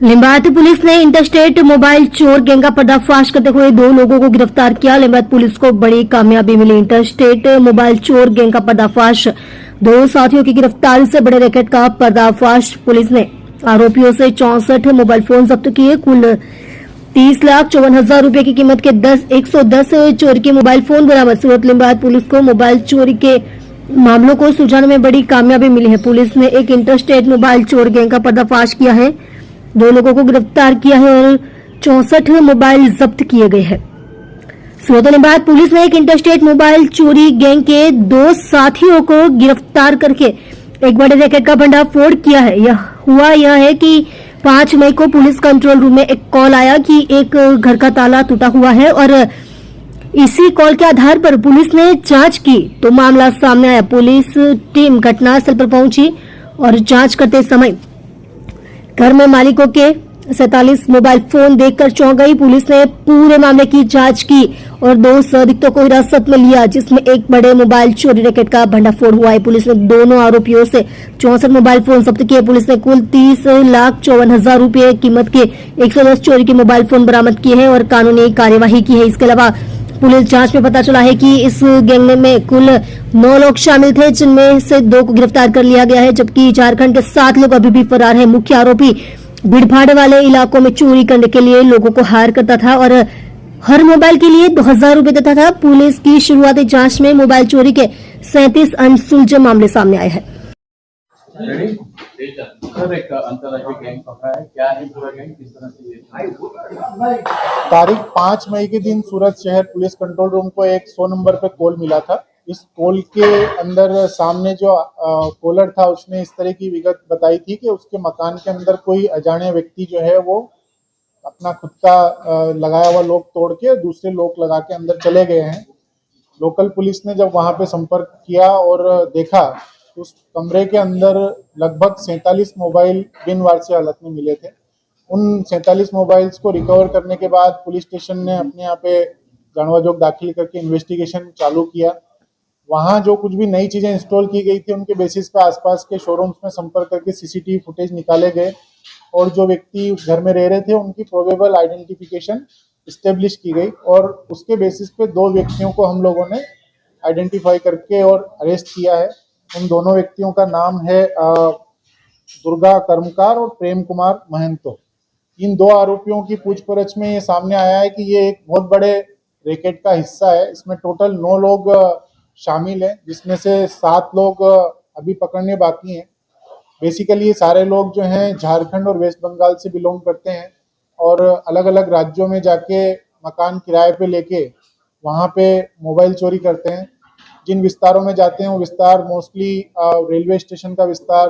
Limbayat police ने interstate mobile चोर gang का पर्दाफाश करते हुए 2 लोगों को गिरफ्तार किया। लिंबायत पुलिस को बड़ी कामयाबी मिली। इंटरस्टेट मोबाइल चोर गैंग का पर्दाफाश, 2 साथियों की गिरफ्तारी से बड़े रैकेट का पर्दाफाश। पुलिस ने आरोपियों से 64 मोबाइल फोन जब्त किए। कुल 30,54,000 रुपए की कीमत के 110 चोरी के मोबाइल फोन बरामद। सूरत लिंबायत पुलिस को मोबाइल चोरी के मामलों को सुलझाने में बड़ी कामयाबी मिली है। पुलिस ने एक इंटरस्टेट मोबाइल चोर गैंग का पर्दाफाश किया है, 2 लोगों को गिरफ्तार किया है और 64 मोबाइल जब्त किए गए हैं। सूरत लिंबायत पुलिस ने एक इंटरस्टेट मोबाइल चोरी गैंग के 2 साथियों को गिरफ्तार करके एक बड़े रैकेट का भंडाफोड़ किया है। यह है कि 5 मई को पुलिस कंट्रोल रूम में एक कॉल आया कि एक घर का ताला टूटा हुआ है और इसी कॉल के आधार पर पुलिस ने जांच की तो मामला सामने आया। पुलिस टीम घटनास्थल पर पहुंची और जांच करते समय घर में मालिकों के 47 मोबाइल फोन देखकर चौंक गई। पुलिस ने पूरे मामले की जांच की और 2 संदिग्धों को हिरासत में लिया, जिसमें एक बड़े मोबाइल चोरी रैकेट का भंडाफोड़ हुआ है। पुलिस ने दोनों आरोपियों से 64 मोबाइल फोन जब्त किए। पुलिस ने कुल 30,54,000 रुपए कीमत के 110 चोरी के मोबाइल फोन बरामद किए हैं और कानूनी कार्यवाही की है। इसके अलावा पुलिस जांच में पता चला है कि इस गैंग में कुल 9 लोग शामिल थे, जिनमें से 2 को गिरफ्तार कर लिया गया है, जबकि झारखंड के 7 लोग अभी भी फरार हैं। मुख्य आरोपी भीड़भाड़ वाले इलाकों में चोरी करने के लिए लोगों को हायर करता था और हर मोबाइल के लिए 2,000 रुपए देता था। पुलिस की शुरुआती जांच में मोबाइल चोरी के 37 अनसुलझे मामले सामने आए हैं। तारीख 5 मई के दिन सूरत शहर पुलिस कंट्रोल रूम को एक 100 नंबर पे कॉल मिला था। इस कॉल के अंदर सामने जो कॉलर था उसने इस तरह की विगत बताई थी कि उसके मकान के अंदर कोई अजाने व्यक्ति जो है वो अपना खुद का लगाया हुआ लॉक तोड़ के दूसरे लॉक लगा के अंदर चले गए हैं। लोकल पुलिस ने जब वहां पे संपर्क किया और देखा तो उस कमरे के अंदर लगभग 47 मोबाइल बिन वारसी हालत में मिले थे। उन 47 मोबाइल्स को रिकवर करने के बाद पुलिस स्टेशन ने अपने यहाँ पे जानवाजोग दाखिल करके इन्वेस्टिगेशन चालू किया। वहाँ जो कुछ भी नई चीजें इंस्टॉल की गई थी उनके बेसिस पे आसपास के शोरूम्स में संपर्क करके सीसीटीवी फुटेज निकाले गए और जो व्यक्ति उस घर में रह रहे थे उनकी प्रोबेबल आइडेंटिफिकेशन स्टेब्लिश की गई और उसके बेसिस पे 2 व्यक्तियों को हम लोगों ने आइडेंटिफाई करके और अरेस्ट किया है। उन दोनों व्यक्तियों का नाम है दुर्गा कर्मकार और प्रेम कुमार महंतो। इन 2 आरोपियों की पूछपरछ में ये सामने आया है कि ये एक बहुत बड़े रैकेट का हिस्सा है। इसमें टोटल 9 लोग शामिल हैं, जिसमें से 7 लोग अभी पकड़ने बाकी हैं। बेसिकली ये सारे लोग जो हैं झारखंड और वेस्ट बंगाल से बिलोंग करते हैं और अलग अलग राज्यों में जाके मकान किराए पे लेके वहाँ पे मोबाइल चोरी करते हैं। जिन विस्तारों में जाते हैं वो विस्तार मोस्टली रेलवे स्टेशन का विस्तार,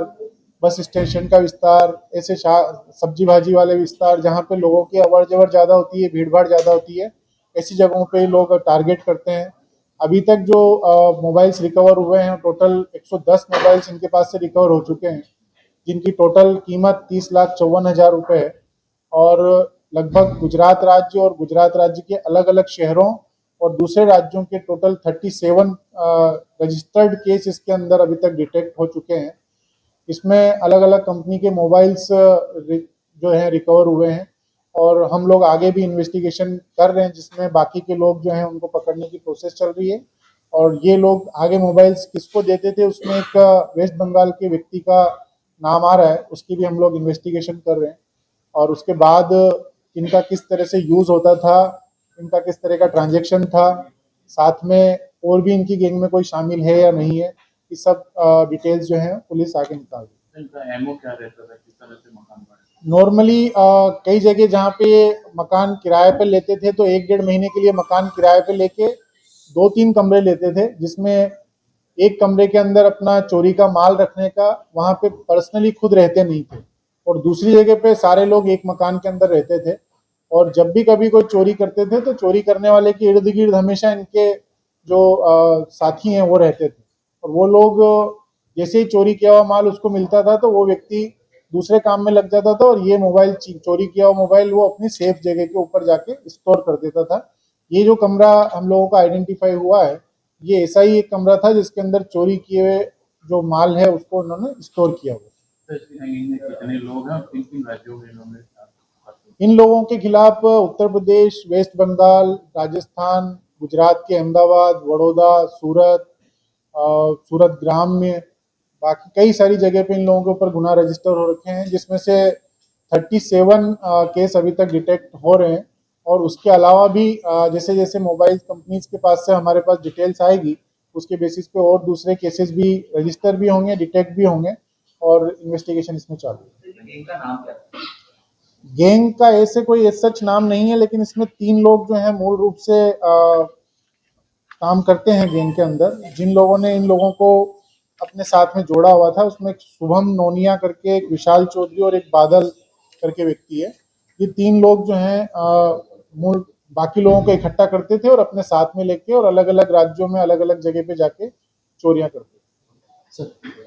बस स्टेशन का विस्तार, ऐसे सब्जी भाजी वाले विस्तार जहाँ पे लोगों की अवर जवर ज़्यादा होती है, भीड़ भाड़ ज़्यादा होती है, ऐसी जगहों पे लोग टारगेट करते हैं। अभी तक जो मोबाइल्स रिकवर हुए हैं टोटल 110 मोबाइल्स इनके पास से रिकवर हो चुके हैं, जिनकी टोटल कीमत 30,54,000 रुपये है और लगभग गुजरात राज्य और गुजरात राज्य के अलग अलग शहरों और दूसरे राज्यों के टोटल 37 रजिस्टर्ड केस इसके अंदर अभी तक डिटेक्ट हो चुके हैं। इसमें अलग अलग कंपनी के मोबाइल्स जो हैं रिकवर हुए हैं और हम लोग आगे भी इन्वेस्टिगेशन कर रहे हैं, जिसमें बाकी के लोग जो हैं उनको पकड़ने की प्रोसेस चल रही है। और ये लोग आगे मोबाइल्स किसको देते थे उसमें एक वेस्ट बंगाल के व्यक्ति का नाम आ रहा है, उसकी भी हम लोग इन्वेस्टिगेशन कर रहे हैं और उसके बाद इनका किस तरह से यूज़ होता था, इनका किस तरह का ट्रांजैक्शन था, साथ में और भी इनकी गैंग में कोई शामिल है या नहीं है, ये सब डिटेल्स जो हैं पुलिस आगे निकाल रही है। इनका एमओ क्या रहता था, किस तरह से मकान बने? नॉर्मली कई जगह जहाँ पे मकान किराए पे लेते थे तो 1-1.5 महीने के लिए मकान किराए पे लेके 2-3 कमरे लेते थे, जिसमें एक कमरे के अंदर अपना चोरी का माल रखने का, वहाँ पे पर्सनली खुद रहते नहीं थे और दूसरी जगह पे सारे लोग एक मकान के अंदर रहते थे और जब भी कभी कोई चोरी करते थे तो चोरी करने वाले के इर्द गिर्द हमेशा इनके जो साथी हैं वो रहते थे और वो लोग जैसे ही चोरी किया हुआ माल उसको मिलता था तो वो व्यक्ति दूसरे काम में लग जाता था और ये मोबाइल चोरी किया हुआ मोबाइल वो अपनी सेफ जगह के ऊपर जाके स्टोर कर देता था। ये जो कमरा हम लोगों का आइडेंटिफाई हुआ है ये ऐसा ही एक कमरा था जिसके अंदर चोरी किए हुए जो माल है उसको उन्होंने स्टोर किया हुआ। कितने लोग हैं, किन किन राज्यों में इन्होंने? इन लोगों के खिलाफ उत्तर प्रदेश, वेस्ट बंगाल, राजस्थान, गुजरात के अहमदाबाद, वडोदरा, सूरत, सूरत ग्राम्य, बाकी कई सारी जगह पे इन लोगों के ऊपर गुनाह रजिस्टर हो रखे हैं, जिसमें से 37 केस अभी तक डिटेक्ट हो रहे हैं। और उसके अलावा भी जैसे जैसे मोबाइल कंपनीज के पास से हमारे पास डिटेल्स आएगी, उसके बेसिस पे और दूसरे केसेस भी रजिस्टर भी होंगे, डिटेक्ट भी होंगे और इन्वेस्टिगेशन इसमें चालू है। गैंग का नाम क्या है? गैंग का ऐसे कोई सच नाम नहीं है, लेकिन इसमें 3 लोग जो हैं मूल रूप से काम करते हैं गैंग के अंदर। जिन लोगों ने इन लोगों को अपने साथ में जोड़ा हुआ था, उसमें एक शुभम नोनिया करके, एक विशाल चौधरी और एक बादल करके व्यक्ति है। ये 3 लोग जो हैं मूल बाकी लोगों को इकट्ठा करते थे और अपने साथ में लेके और अलग अलग राज्यों में अलग अलग जगह पे जाके चोरियां करते थे। सर